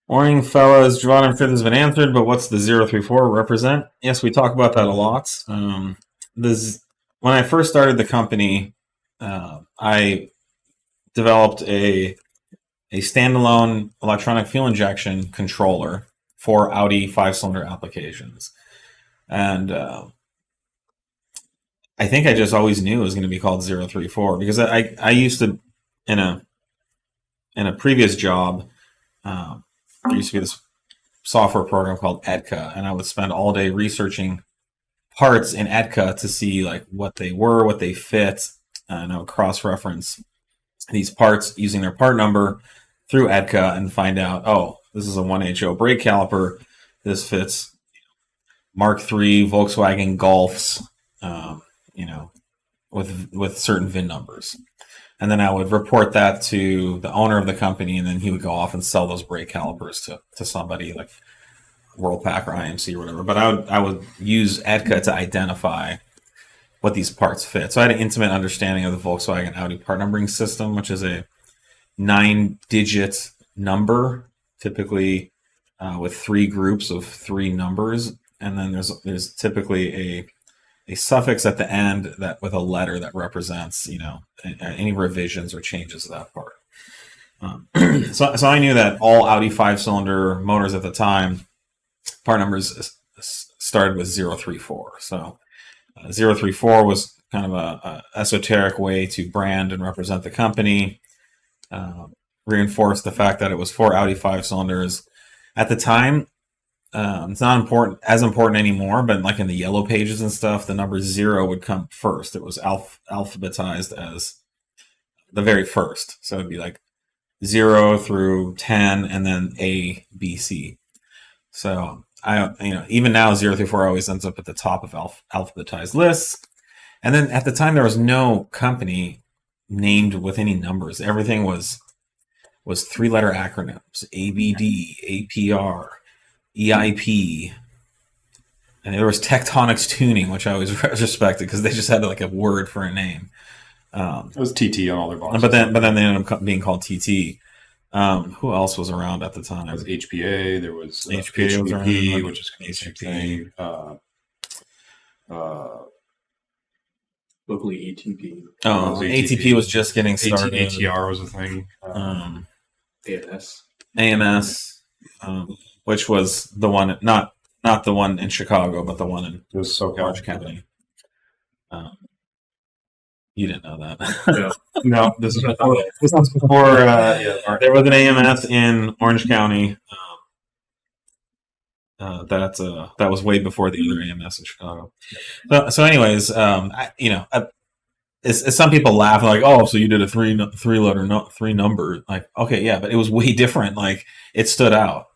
Morning, fellas. Javon and Fifth has been answered, but what's the 034 represent? Yes, we talk about that a lot. When I first started the company, I developed a standalone electronic fuel injection controller for Audi 5-cylinder applications. And I think I just always knew it was going to be called 034 because I used to, in a previous job, there used to be this software program called EDCA, and I would spend all day researching parts in EDCA to see like what they were, what they fit, and I would cross-reference these parts using their part number through EDCA and find out, oh, this is a 1HO brake caliper. This fits Mark III Volkswagen Golfs, with certain VIN numbers. And then I would report that to the owner of the company, and then he would go off and sell those brake calipers to somebody like Worldpac or IMC or whatever. But I would use EDCA to identify what these parts fit. So I had an intimate understanding of the Volkswagen Audi part numbering system, which is a 9-digit number, typically with 3 groups of 3 numbers, and then there's typically a suffix at the end that with a letter that represents, any revisions or changes to that part. So I knew that all Audi 5-cylinder motors at the time, part numbers started with 034. So 034 was kind of a esoteric way to brand and represent the company, reinforce the fact that it was for Audi 5-cylinders. At the time, it's not as important anymore, but like in the yellow pages and stuff, the number 0 would come first. It was alphabetized as the very first. So it'd be like 0 through 10 and then A, B, C. So even now 034 always ends up at the top of alphabetized lists. And then at the time there was no company named with any numbers. Everything was 3-letter acronyms: ABD, APR, EIP, and there was Tectonics Tuning, which I always respected because they just had like a word for a name. It was TT on all their boxes. But then they ended up being called TT. Who else was around at the time? There was HPA. There was HPA, was around, which is kind of the same thing. Locally ATP. Oh, ATP was just getting started. ATR was a thing. AMS. Which was the one, not the one in Chicago, but the one in Orange County. You didn't know that. No, this is before. There was an AMS in Orange County. That was way before the other AMS in Chicago. So anyways, as some people laugh, like, oh, so you did a three number, like, okay, yeah, but it was way different. Like, it stood out,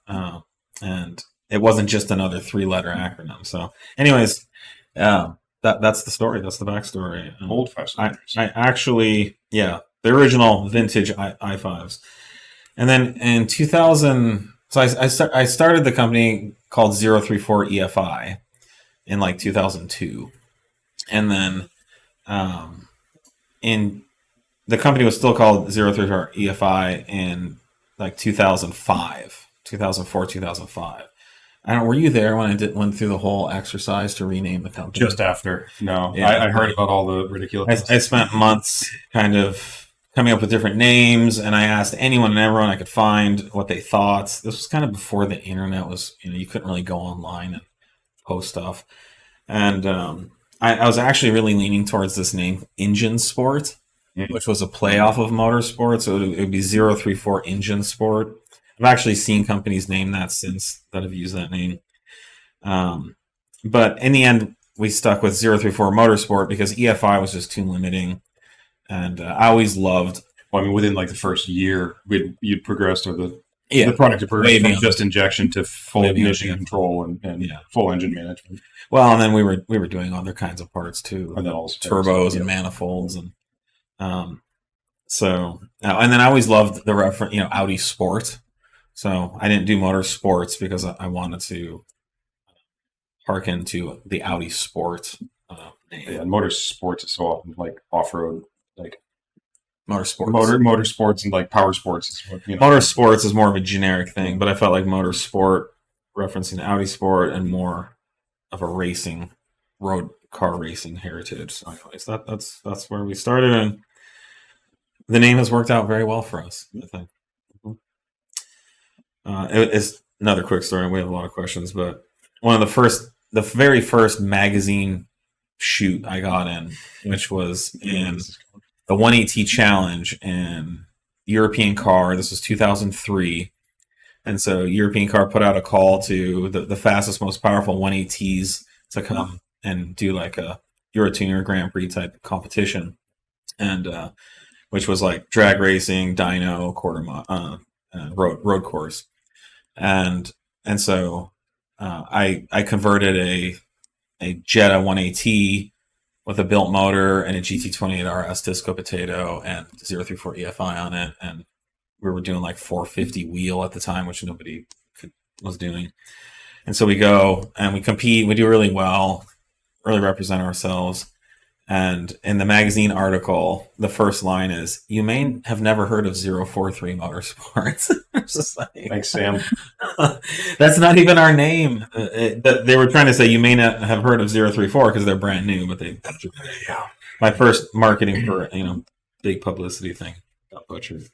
and it wasn't just another 3-letter acronym. So, anyways, that's the story. That's the backstory. Old fashioned. I actually, the original vintage i5s, and then in 2000. So I started the company called 034 EFI in like 2002, and then the company was still called 034 EFI in like 2005, 2004, 2005. I don't. Were you there when I went through the whole exercise to rename the company? Just after. No, yeah. I heard about all the ridiculous. I spent months kind of coming up with different names, and I asked anyone and everyone I could find what they thought. This was kind of before the internet was, you couldn't really go online and post stuff. And I was actually really leaning towards this name, Engine Sport, which was a play off of Motorsport. So it would be 034 Engine Sport. I've actually seen companies name that since that have used that name. But in the end, we stuck with 034 Motorsport because EFI was just too limiting. And I always loved. Well, I mean, within like the first year, you'd progress to the product from just injection to full ignition control and full engine management. Well, and then we were doing other kinds of parts too, and then also turbos and manifolds, and and then I always loved the reference, Audi Sport. So I didn't do motorsports because I wanted to hearken to the Audi Sport name. Yeah, and motorsports is so often like off-road. Like motorsports and like power sports is what, Motorsports is more of a generic thing, but I felt like motorsport, referencing Audi Sport, and more of a racing, road car racing heritage. So anyways, that's where we started, and the name has worked out very well for us, I think. It's another quick story. We have a lot of questions, but the very first magazine shoot I got in, which was in the 180 Challenge in European Car. This was 2003. And so European Car put out a call to the fastest, most powerful 180s to come and do like a Eurotuner Grand Prix type competition. And which was like drag racing, dyno, road course. And so I converted a Jetta 180 with a built motor and a GT28 RS disco potato and 034 EFI on it, and we were doing like 450 wheel at the time, which nobody was doing. And so we go and we compete, we do really well, really represent ourselves. And in the magazine article, the first line is, "You may have never heard of 043 Motorsports." It's just like, thanks, Sam. That's not even our name. They were trying to say you may not have heard of 034 because they're brand new, but my first marketing for big publicity thing got butchered.